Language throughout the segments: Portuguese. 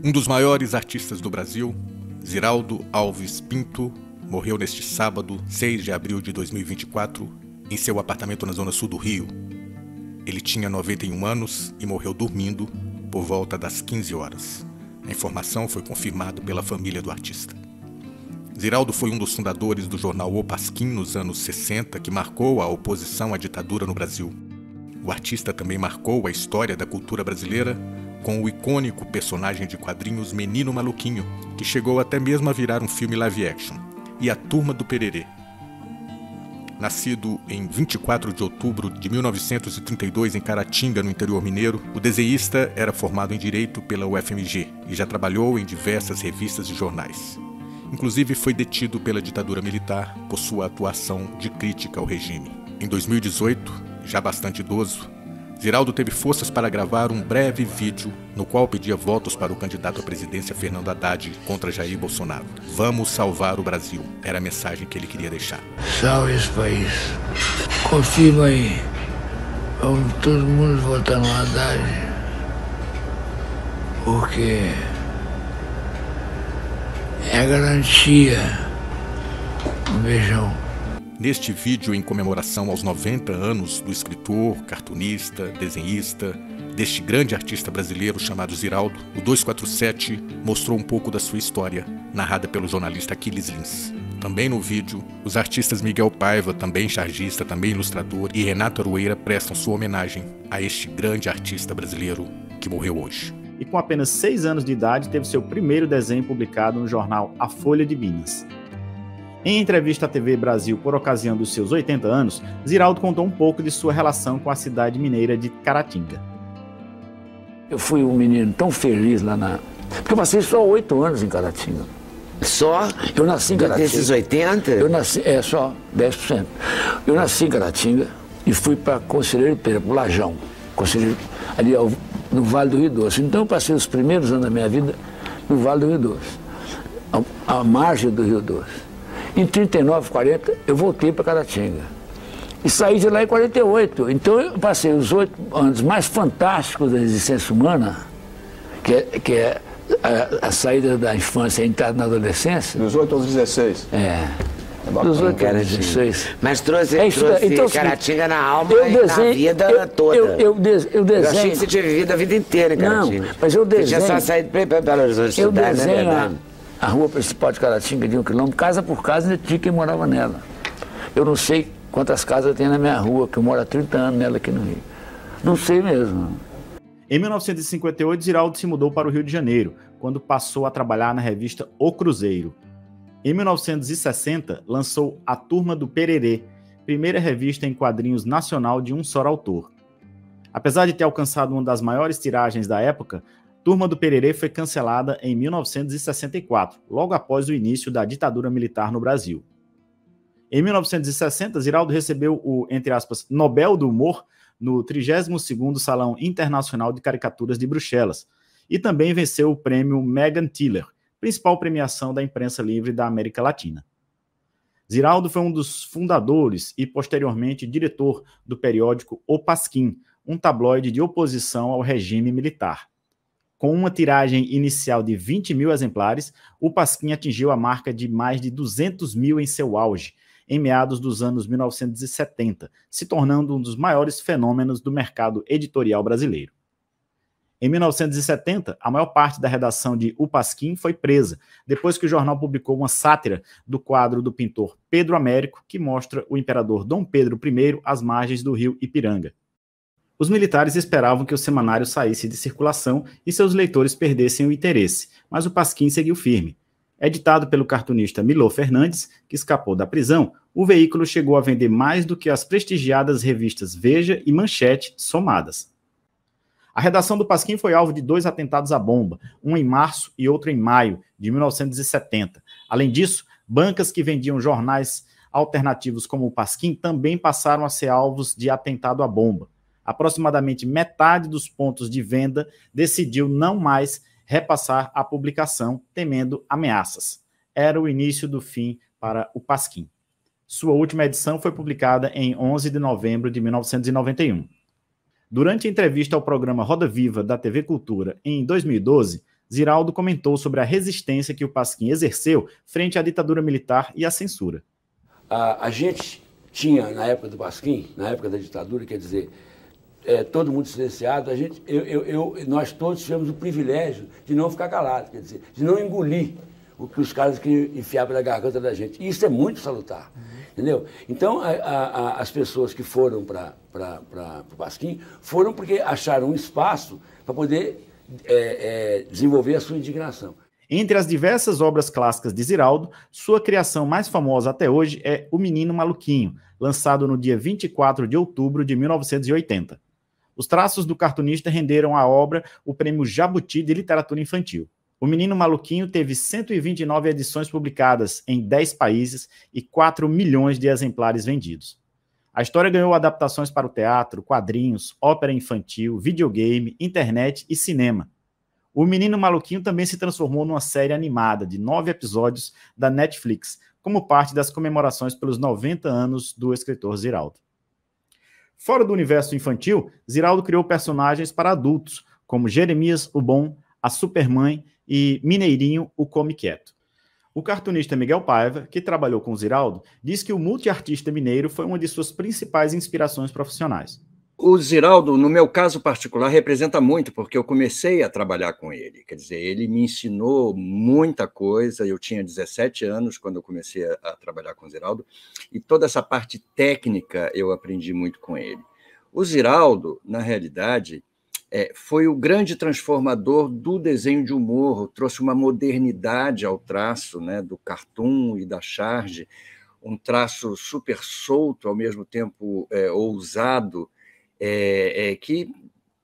Um dos maiores artistas do Brasil, Ziraldo Alves Pinto, morreu neste sábado, 6 de abril de 2024, em seu apartamento na zona sul do Rio. Ele tinha 91 anos e morreu dormindo por volta das 15 horas. A informação foi confirmada pela família do artista. Ziraldo foi um dos fundadores do jornal O Pasquim nos anos 60, que marcou a oposição à ditadura no Brasil. O artista também marcou a história da cultura brasileira com o icônico personagem de quadrinhos Menino Maluquinho, que chegou até mesmo a virar um filme live action, e A Turma do Pererê. Nascido em 24 de outubro de 1932 em Caratinga, no interior mineiro, o desenhista era formado em Direito pela UFMG e já trabalhou em diversas revistas e jornais. Inclusive foi detido pela ditadura militar por sua atuação de crítica ao regime. Em 2018, já bastante idoso, Ziraldo teve forças para gravar um breve vídeo no qual pedia votos para o candidato à presidência Fernando Haddad contra Jair Bolsonaro. Vamos salvar o Brasil, era a mensagem que ele queria deixar. Salve esse país. Confirma aí. Vamos todo mundo votar no Haddad. Porque é a garantia. Um beijão. Neste vídeo, em comemoração aos 90 anos do escritor, cartunista, desenhista, deste grande artista brasileiro chamado Ziraldo, o 247 mostrou um pouco da sua história, narrada pelo jornalista Aquiles Lins. Também no vídeo, os artistas Miguel Paiva, também chargista, também ilustrador, e Renato Aroeira prestam sua homenagem a este grande artista brasileiro que morreu hoje. E com apenas 6 anos de idade, teve seu primeiro desenho publicado no jornal A Folha de Minas. Em entrevista à TV Brasil por ocasião dos seus 80 anos, Ziraldo contou um pouco de sua relação com a cidade mineira de Caratinga. Eu fui um menino tão feliz lá na... Porque eu passei só 8 anos em Caratinga. Só? Eu nasci em Caratinga. Desses 80? Eu nasci, só 10%. Eu nasci em Caratinga e fui para Conselheiro Pereira, para o Lajão. Conselheiro, ali no Vale do Rio Doce. Então eu passei os primeiros anos da minha vida no Vale do Rio Doce, à margem do Rio Doce. Em 39, 40, eu voltei para Caratinga. E saí de lá em 48. Então eu passei os 8 anos mais fantásticos da existência humana, que é a saída da infância e a entrada na adolescência. Dos 8 aos 16. Dos 8 aos 16. Mas trouxe então, Caratinga na alma e na vida toda. Eu desenho. Eu achei que você tinha vivido a vida inteira em Caratinga. Não, mas eu desenho. Você tinha só saído para Belo Horizonte estudar, eu desenho, né? a rua principal de Caratinga de 1 quilômetro, casa por casa, ainda tinha quem morava nela. Eu não sei quantas casas tem na minha rua, que eu moro há 30 anos nela aqui no Rio. Não sei mesmo. Em 1958, Ziraldo se mudou para o Rio de Janeiro, quando passou a trabalhar na revista O Cruzeiro. Em 1960, lançou A Turma do Pererê, primeira revista em quadrinhos nacional de um só autor. Apesar de ter alcançado uma das maiores tiragens da época, Turma do Pererê foi cancelada em 1964, logo após o início da ditadura militar no Brasil. Em 1960, Ziraldo recebeu o, entre aspas, Nobel do Humor no 32º Salão Internacional de Caricaturas de Bruxelas e também venceu o prêmio Megan Tiller, principal premiação da imprensa livre da América Latina. Ziraldo foi um dos fundadores e, posteriormente, diretor do periódico O Pasquim, um tabloide de oposição ao regime militar. Com uma tiragem inicial de 20 mil exemplares, o Pasquim atingiu a marca de mais de 200 mil em seu auge, em meados dos anos 1970, se tornando um dos maiores fenômenos do mercado editorial brasileiro. Em 1970, a maior parte da redação de O Pasquim foi presa, depois que o jornal publicou uma sátira do quadro do pintor Pedro Américo, que mostra o imperador Dom Pedro I às margens do rio Ipiranga. Os militares esperavam que o semanário saísse de circulação e seus leitores perdessem o interesse, mas o Pasquim seguiu firme. Editado pelo cartunista Milô Fernandes, que escapou da prisão, o veículo chegou a vender mais do que as prestigiadas revistas Veja e Manchete somadas. A redação do Pasquim foi alvo de 2 atentados à bomba, um em março e outro em maio de 1970. Além disso, bancas que vendiam jornais alternativos como o Pasquim também passaram a ser alvos de atentado à bomba. Aproximadamente metade dos pontos de venda decidiu não mais repassar a publicação, temendo ameaças. Era o início do fim para o Pasquim. Sua última edição foi publicada em 11 de novembro de 1991. Durante a entrevista ao programa Roda Viva da TV Cultura em 2012, Ziraldo comentou sobre a resistência que o Pasquim exerceu frente à ditadura militar e à censura. A gente tinha, na época do Pasquim, na época da ditadura, quer dizer, todo mundo silenciado, nós todos tivemos o privilégio de não ficar calados, quer dizer, de não engolir o que os caras queriam enfiar pela garganta da gente. E isso é muito salutar, entendeu? Então, as pessoas que foram para o Pasquim foram porque acharam um espaço para poder desenvolver a sua indignação. Entre as diversas obras clássicas de Ziraldo, sua criação mais famosa até hoje é O Menino Maluquinho, lançado no dia 24 de outubro de 1980. Os traços do cartunista renderam à obra o Prêmio Jabuti de Literatura Infantil. O Menino Maluquinho teve 129 edições publicadas em 10 países e 4 milhões de exemplares vendidos. A história ganhou adaptações para o teatro, quadrinhos, ópera infantil, videogame, internet e cinema. O Menino Maluquinho também se transformou numa série animada de 9 episódios da Netflix, como parte das comemorações pelos 90 anos do escritor Ziraldo. Fora do universo infantil, Ziraldo criou personagens para adultos, como Jeremias o Bom, a Supermãe e Mineirinho o Come Quieto. O cartunista Miguel Paiva, que trabalhou com Ziraldo, diz que o multiartista mineiro foi uma de suas principais inspirações profissionais. O Ziraldo, no meu caso particular, representa muito, porque eu comecei a trabalhar com ele. Quer dizer, ele me ensinou muita coisa. Eu tinha 17 anos quando eu comecei a trabalhar com o Ziraldo, e toda essa parte técnica eu aprendi muito com ele. O Ziraldo, na realidade, foi o grande transformador do desenho de humor, trouxe uma modernidade ao traço, né, do cartoon e da charge, um traço super solto, ao mesmo tempo ousado, que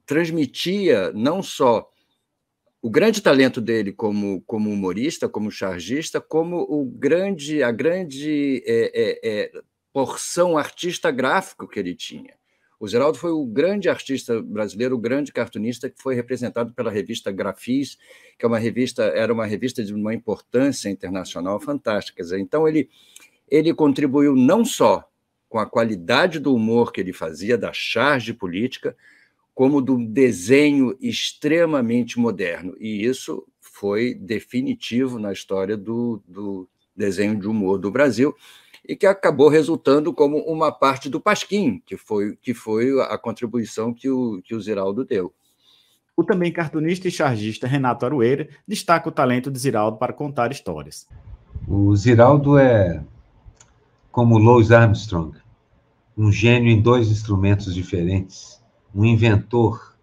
transmitia não só o grande talento dele como humorista, como chargista, como a grande porção artista gráfico que ele tinha. O Ziraldo foi o grande artista brasileiro, o grande cartunista, que foi representado pela revista Grafis, que era uma revista de uma importância internacional fantástica. Então, ele contribuiu não só com a qualidade do humor que ele fazia, da charge política, como do desenho extremamente moderno. E isso foi definitivo na história do desenho de humor do Brasil, e que acabou resultando como uma parte do Pasquim, que foi a contribuição que o Ziraldo deu. O também cartunista e chargista Renato Aroeira destaca o talento de Ziraldo para contar histórias. O Ziraldo é como Louis Armstrong, um gênio em 2 instrumentos diferentes, um inventor,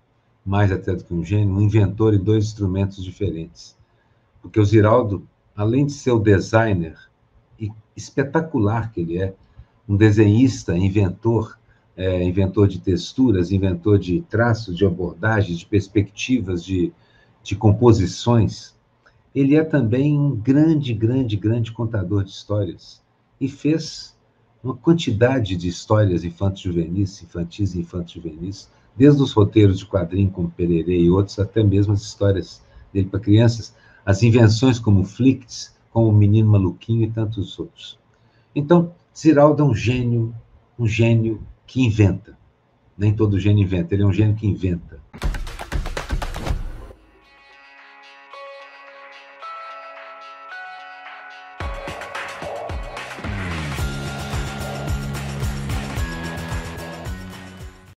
mais até do que um gênio, um inventor em 2 instrumentos diferentes. Porque o Ziraldo, além de ser o designer espetacular que ele é, um desenhista, inventor de texturas, inventor de traços, de abordagens, de perspectivas, de composições, ele é também um grande contador de histórias e fez uma quantidade de histórias infantis e infanto-juvenis, desde os roteiros de quadrinho como Pererê e outros, até mesmo as histórias dele para crianças, as invenções como Flicts, como O Menino Maluquinho e tantos outros. Então, Ziraldo é um gênio que inventa. Nem todo gênio inventa, ele é um gênio que inventa.